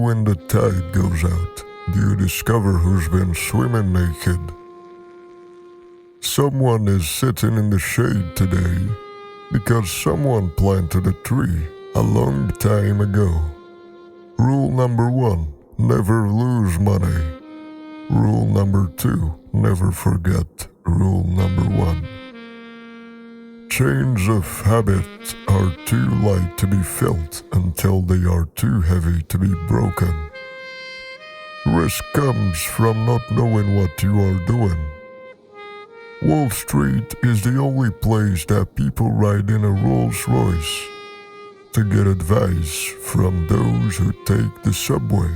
when the tide goes out, do you discover who's been swimming naked? Someone is sitting in the shade today because someone planted a tree a long time ago. Rule number 1, never lose money. Rule number 2, never forget rule number 1. Chains of habit are too light to be felt until they are too heavy to be broken. Risk comes from not knowing what you are doing. Wall Street is the only place that people ride in a Rolls Royce to get advice from those who take the subway.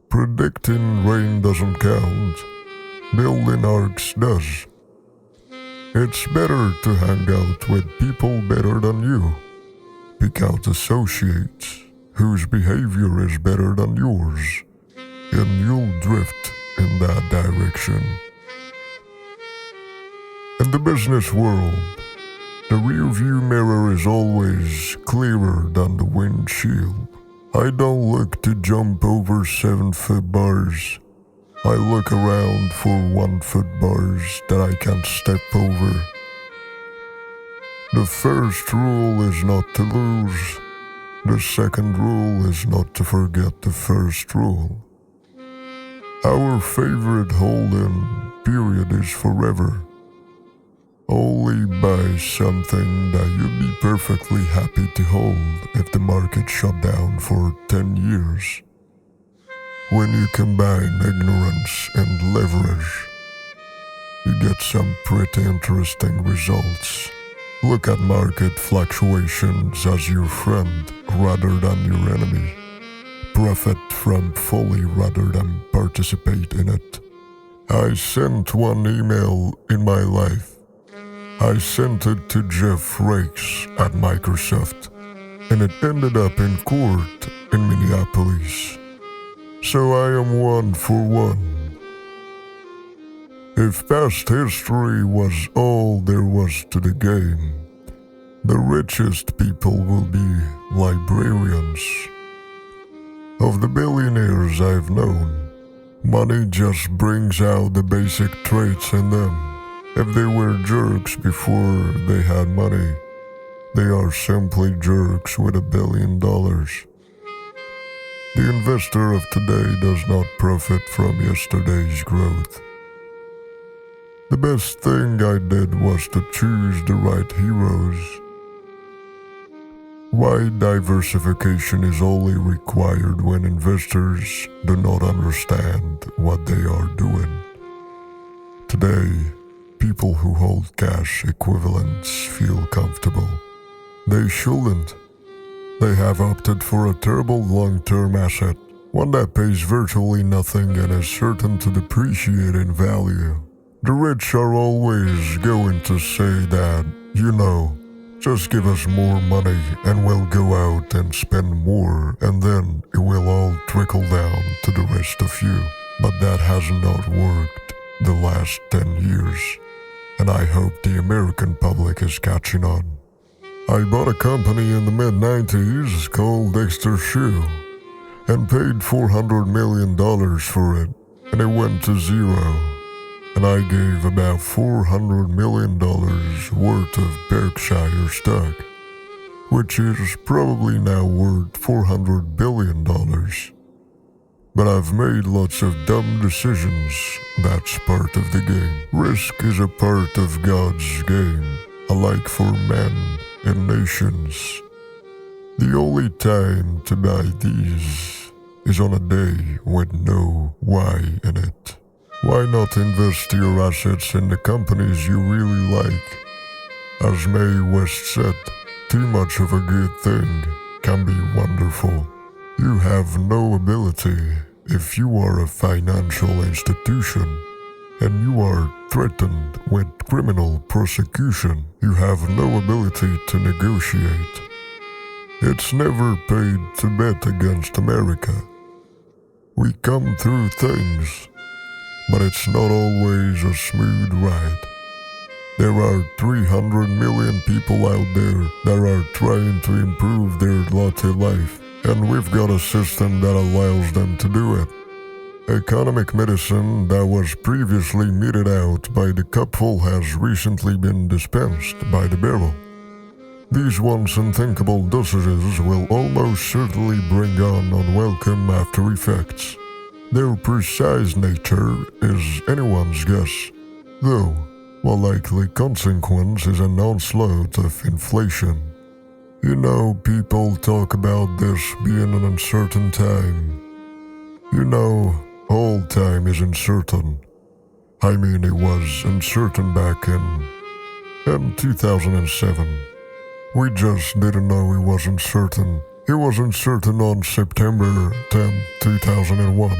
Predicting rain doesn't count, building arcs does. It's better to hang out with people better than you. Pick out associates whose behavior is better than yours, and you'll drift in that direction. In the business world, the rearview mirror is always clearer than the windshield. I don't look to jump over 7-foot bars. I look around for 1-foot bars that I can step over. The first rule is not to lose. The second rule is not to forget the first rule. Our favorite hold-in period is forever. Only buy something that you'd be perfectly happy to hold if the market shut down for 10 years. When you combine ignorance and leverage, you get some pretty interesting results. Look at market fluctuations as your friend rather than your enemy. Profit from folly rather than participate in it. I sent one email in my life. I sent it to Jeff Rakes at Microsoft, and it ended up in court in Minneapolis. So I am 1 for 1. If past history was all there was to the game, the richest people will be librarians. Of the billionaires I've known, money just brings out the basic traits in them. If they were jerks before they had money, they are simply jerks with $1 billion. The investor of today does not profit from yesterday's growth. The best thing I did was to choose the right heroes. Wide diversification is only required when investors do not understand what they are doing. Today, people who hold cash equivalents feel comfortable. They shouldn't. They have opted for a terrible long-term asset, one that pays virtually nothing and is certain to depreciate in value. The rich are always going to say that, just give us more money and we'll go out and spend more, and then it will all trickle down to the rest of you. But that has not worked the last 10 years, and I hope the American public is catching on. I bought a company in the mid-90s called Dexter Shoe and paid $400 million for it, and it went to zero. And I gave about $400 million worth of Berkshire stock, which is probably now worth $400 billion. But I've made lots of dumb decisions. That's part of the game. Risk is a part of God's game, alike for men and nations. The only time to buy these is on a day with no why in it. Why not invest your assets in the companies you really like? As Mae West said, too much of a good thing can be wonderful. You have no ability if you are a financial institution and you are threatened with criminal prosecution. You have no ability to negotiate. It's never paid to bet against America. We come through things, but it's not always a smooth ride. There are 300 million people out there that are trying to improve their lot in life, and we've got a system that allows them to do it. Economic medicine that was previously meted out by the cupful has recently been dispensed by the barrel. These once unthinkable dosages will almost certainly bring on unwelcome after effects. Their precise nature is anyone's guess, though one likely consequence is an onslaught of inflation. You know, people talk about this being an uncertain time. You know, all time is uncertain. I mean, it was uncertain back in 2007. We just didn't know it was uncertain. It was uncertain on September 10, 2001.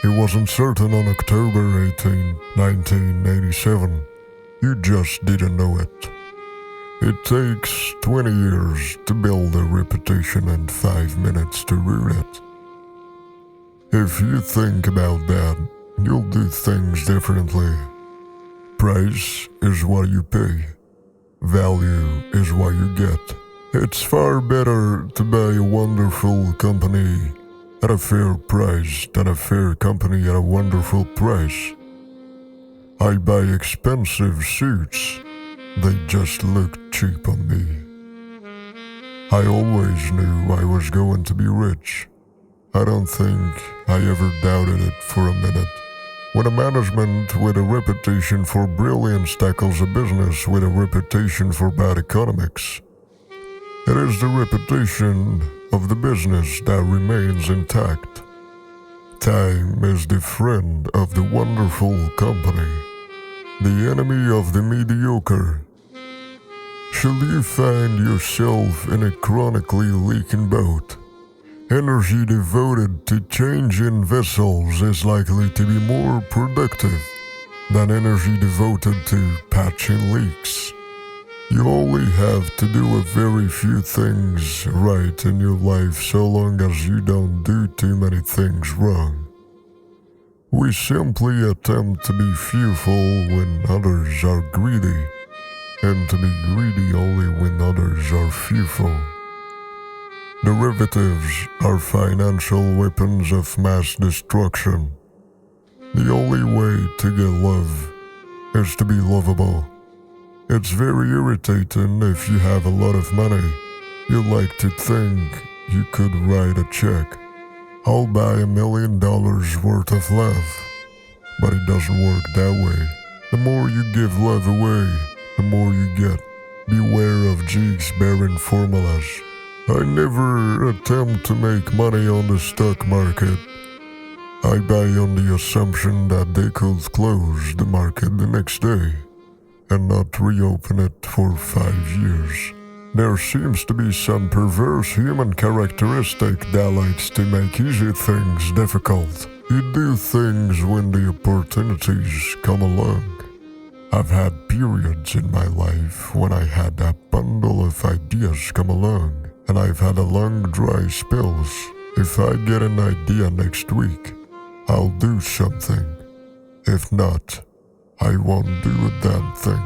It was uncertain on October 18, 1987. You just didn't know it. It takes 20 years to build a reputation and 5 minutes to ruin it. If you think about that, you'll do things differently. Price is what you pay. Value is what you get. It's far better to buy a wonderful company at a fair price than a fair company at a wonderful price. I buy expensive suits. They just looked cheap on me. I always knew I was going to be rich. I don't think I ever doubted it for a minute. When a management with a reputation for brilliance tackles a business with a reputation for bad economics, it is the reputation of the business that remains intact. Time is the friend of the wonderful company, the enemy of the mediocre. Should you find yourself in a chronically leaking boat, energy devoted to changing vessels is likely to be more productive than energy devoted to patching leaks. You only have to do a very few things right in your life so long as you don't do too many things wrong. We simply attempt to be fearful when others are greedy, and to be greedy only when others are fearful. Derivatives are financial weapons of mass destruction. The only way to get love is to be lovable. It's very irritating if you have a lot of money. You like to think you could write a check. I'll buy $1 million worth of love. But it doesn't work that way. The more you give love away, the more you get. Beware of Jigs barren formulas. I never attempt to make money on the stock market. I buy on the assumption that they could close the market the next day and not reopen it for 5 years. There seems to be some perverse human characteristic that likes to make easy things difficult. You do things when the opportunities come along. I've had periods in my life when I had that bundle of ideas come along, and I've had a long dry spells. If I get an idea next week, I'll do something. If not, I won't do a damn thing.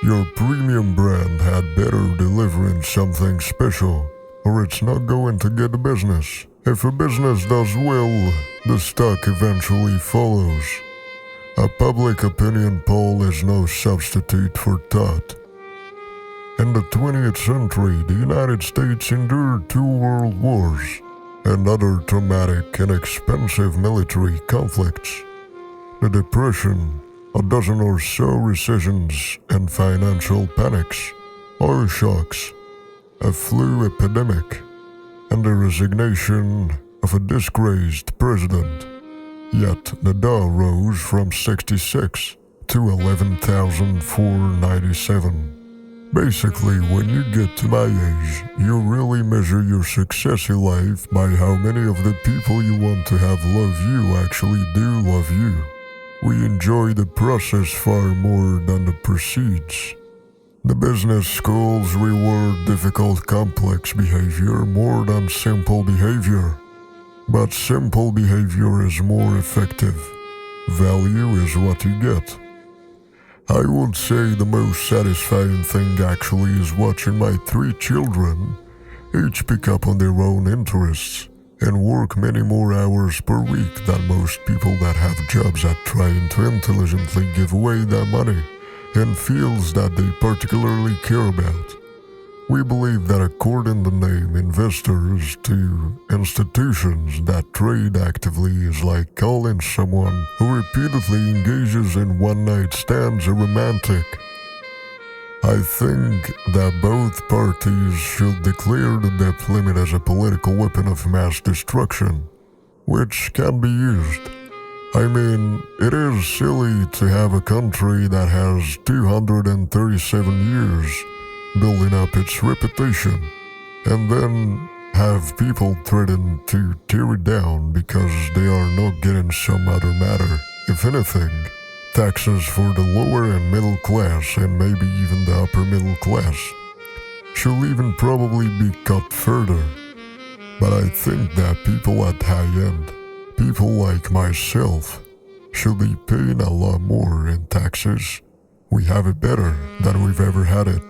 Your premium brand had better delivering something special, or it's not going to get the business. If a business does well, the stock eventually follows. A public opinion poll is no substitute for thought. In the 20th century, the United States endured 2 world wars and other traumatic and expensive military conflicts. The Depression, a dozen or so recessions and financial panics, oil shocks, a flu epidemic, and the resignation of a disgraced president. Yet the Dow rose from 66 to 11,497. Basically, when you get to my age, you really measure your success in life by how many of the people you want to have love you actually do love you. We enjoy the process far more than the proceeds. The business schools reward difficult, complex behavior more than simple behavior. But simple behavior is more effective. Value is what you get. I would say the most satisfying thing actually is watching my 3 children each pick up on their own interests and work many more hours per week than most people that have jobs that trying to intelligently give away their money in fields that they particularly care about. We believe that according the name investors to institutions that trade actively is like calling someone who repeatedly engages in one-night stands a romantic. I think that both parties should declare the debt limit as a political weapon of mass destruction, which can be used. I mean, it is silly to have a country that has 237 years building up its reputation, and then have people threaten to tear it down because they are not getting some other matter. If anything, taxes for the lower and middle class, and maybe even the upper middle class, should even probably be cut further. But I think that people at high end, people like myself, should be paying a lot more in taxes. We have it better than we've ever had it.